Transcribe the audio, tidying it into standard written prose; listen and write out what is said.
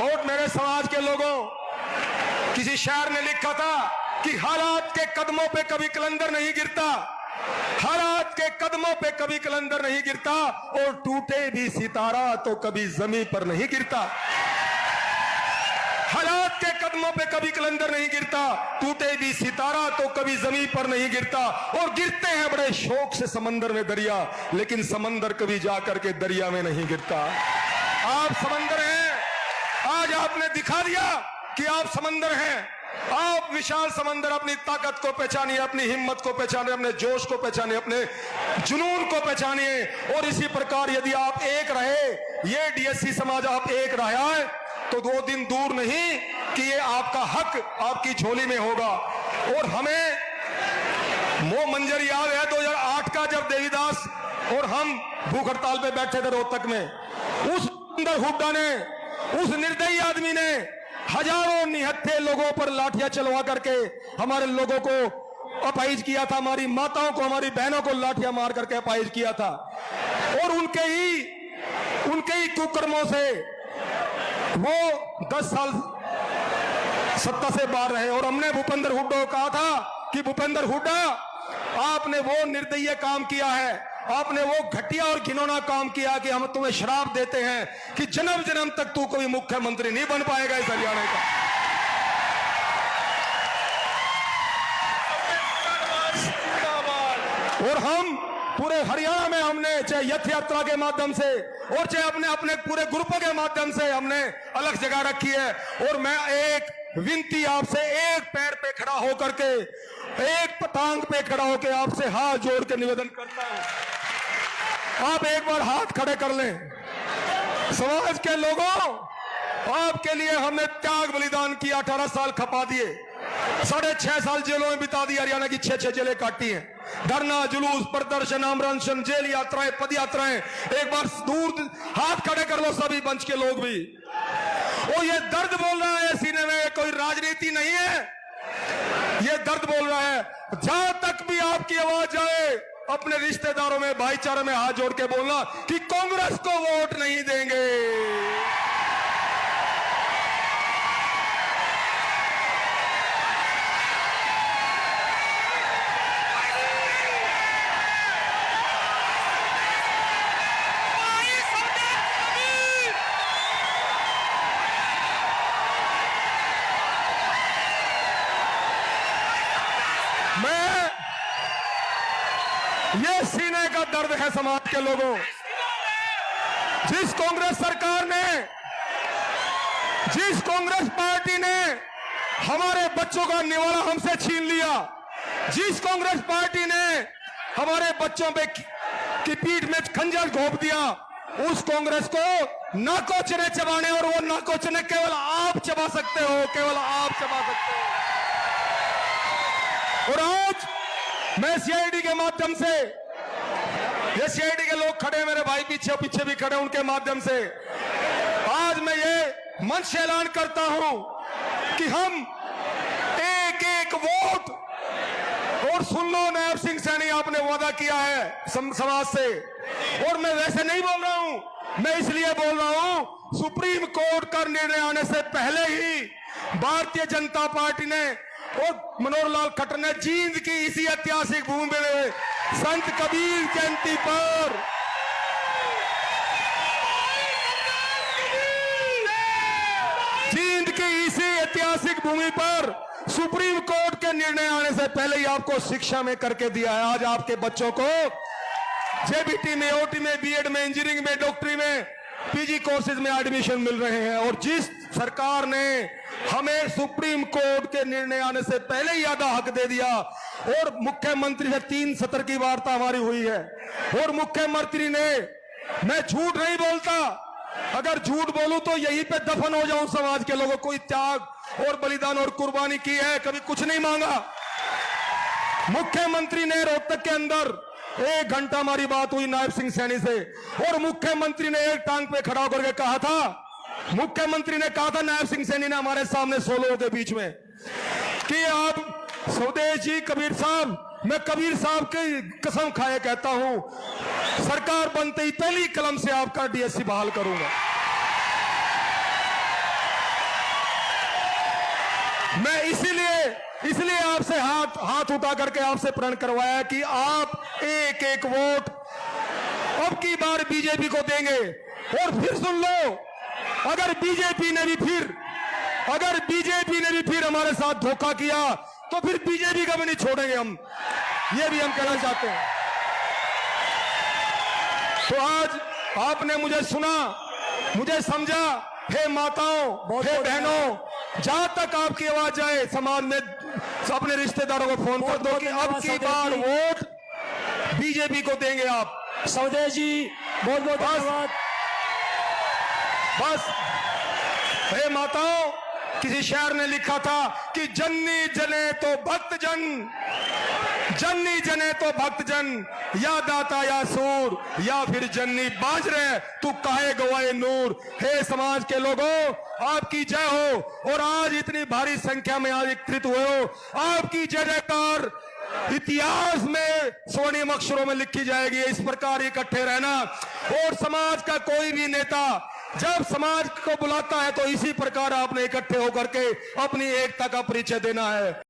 और मेरे समाज के लोगों, किसी शायर ने लिखा था कि हालात के कदमों पे कभी कलंदर नहीं गिरता, हालात के कदमों पे कभी कलंदर नहीं गिरता, और टूटे भी सितारा तो कभी जमीन पर नहीं गिरता। हालात के कदमों पे कभी कलंदर नहीं गिरता, टूटे भी सितारा तो कभी जमीन पर नहीं गिरता। और गिरते हैं बड़े शौक से समंदर में दरिया, लेकिन समंदर कभी जाकर के दरिया में नहीं गिरता। आप समंदर हैं, आज आपने दिखा दिया कि आप समंदर हैं। आप विशाल समंदर, अपनी ताकत को पहचानिए, अपनी हिम्मत को पहचानिए, अपने जोश को पहचानिए, अपने जुनून को पहचानिए। और इसी प्रकार यदि आप एक रहे, ये डीएससी समाज आप एक रहा है, तो 2 दिन दूर नहीं कि ये आपका हक आपकी झोली में होगा। और हमें वो मंजर याद है 2008 का, जब देवीदास और हम भूख हड़ताल पे बैठे थे रोहतक में। उस अंदर हुड्डा ने, उस निर्दयी आदमी ने हजारों निहत्थे लोगों पर लाठियां चलवा करके हमारे लोगों को अपाहिज किया था, हमारी माताओं को, हमारी बहनों को लाठियां मार करके अपाहिज किया था। और उनके ही कुकर्मों से वो 10 साल सत्ता से बाहर रहे। और हमने भूपेंद्र हुड्डा को कहा था कि भूपेंद्र हुड्डा, आपने वो निर्दयी काम किया है, आपने वो घटिया और घिनौना काम किया कि हम तुम्हें श्राप देते हैं कि जन्म जन्म तक तू कोई मुख्यमंत्री नहीं बन पाएगा इस हरियाणा का। और हम पूरे हरियाणा में हमने चाहे यथ यात्रा के माध्यम से और चाहे अपने पूरे ग्रुपों के माध्यम से हमने अलग जगह रखी है। और मैं एक विनती आपसे, एक पैर पे खड़ा होकर के, एक टांग पे खड़ा होकर आपसे हाथ जोड़ के निवेदन करता हूं, आप एक बार हाथ खड़े कर लें। समाज के लोगों, आपके लिए हमने त्याग बलिदान किया, 18 साल खपा दिए, 6.5 साल जेलों में बिता दी, हरियाणा की 6 जेलें काटी हैं। धरना, जुलूस, प्रदर्शन, आमरन, जेल यात्राएं, पद यात्राएं, एक बार दूर हाथ खड़े कर लो सभी मंच के लोग भी। और ये दर्द बोल रहा है सीने में, कोई राजनीति नहीं है, ये दर्द बोल रहा है। जहां तक भी आपकी आवाज जाए, अपने रिश्तेदारों में, भाईचारे में हाथ जोड़ के बोलना कि कांग्रेस को वोट नहीं देंगे। ये सीने का दर्द है समाज के लोगों। जिस कांग्रेस सरकार ने, जिस कांग्रेस पार्टी ने हमारे बच्चों का निवाला हमसे छीन लिया, जिस कांग्रेस पार्टी ने हमारे बच्चों पे की पीठ में खंजर घोंप दिया, उस कांग्रेस को नाकोचने चबाने, और वो नाकोचने केवल आप चबा सकते हो, केवल आप चबा सकते हो। और आज मैं सीआईडी के माध्यम से, ये सीआईडी के लोग खड़े, मेरे भाई पीछे भी खड़े, उनके माध्यम से आज मैं ये मंच से ऐलान करता हूं कि हम एक वोट। और सुन लो नायब सिंह सैनी, आपने वादा किया है समाज से, और मैं वैसे नहीं बोल रहा हूं, मैं इसलिए बोल रहा हूं, सुप्रीम कोर्ट का निर्णय आने से पहले ही भारतीय जनता पार्टी ने और मनोहर लाल खट्टर ने जींद की इसी ऐतिहासिक भूमि में संत कबीर जयंती पर जींद की इसी ऐतिहासिक भूमि पर सुप्रीम कोर्ट के निर्णय आने से पहले ही आपको शिक्षा में करके दिया है। आज आपके बच्चों को जेबीटी में, ओटी में, बीएड में, इंजीनियरिंग में, डॉक्टरी में, पीजी कोर्सेज में एडमिशन मिल रहे हैं। और जिस सरकार ने हमें सुप्रीम कोर्ट के निर्णय आने से पहले ही आधा हक दे दिया, और मुख्यमंत्री से 3 सत्र की वार्ता हमारी हुई है, और मुख्यमंत्री ने, मैं झूठ नहीं बोलता, अगर झूठ बोलूं तो यहीं पे दफन हो जाऊं समाज के लोगों, कोई त्याग और बलिदान और कुर्बानी की है, कभी कुछ नहीं मांगा। मुख्यमंत्री ने रोहतक के अंदर 1 घंटा हमारी बात हुई नायब सिंह सैनी से, और मुख्यमंत्री ने एक टांग पे खड़ा होकर के कहा था, मुख्यमंत्री ने कहा था नायब सिंह सैनी ने हमारे सामने 100 लोगों के बीच में, कि आप स्वदेश जी कबीर साहब, मैं कबीर साहब की कसम खाए कहता हूं, सरकार बनते ही पहली कलम से आपका डीएससी बहाल करूंगा। मैं इसलिए आपसे हाथ उठा करके आपसे प्रण करवाया कि आप एक एक वोट अब की बार बीजेपी को देंगे। और फिर सुन लो, अगर बीजेपी ने भी फिर हमारे साथ धोखा किया तो फिर बीजेपी का भी नहीं छोड़ेंगे हम, ये भी हम कहना चाहते हैं। तो आज आपने मुझे सुना, मुझे समझा। हे माताओं, हे बहनों, जहां तक आपकी आवाज जाए समाज में अपने रिश्तेदारों को फोन कर दो कि अब की बार वोट बीजेपी को देंगे आप। स्वदेश जी बहुत बहुत धन्यवाद। बस हे माताओं, किसी शायर ने लिखा था कि जन्नी जने तो भक्तजन, जन्नी जने तो भक्तजन, या दाता या सूर, या फिर जन्नी बाज रहे तू काहे गवाए नूर। हे समाज के लोगों, आपकी जय हो। और आज इतनी भारी संख्या में आज एकत्रित हुए हो, आपकी जय जयकार इतिहास में स्वर्णिम अक्षरों में लिखी जाएगी। इस प्रकार इकट्ठे रहना। और समाज का कोई भी नेता जब समाज को बुलाता है तो इसी प्रकार आपने इकट्ठे होकर के अपनी एकता का परिचय देना है।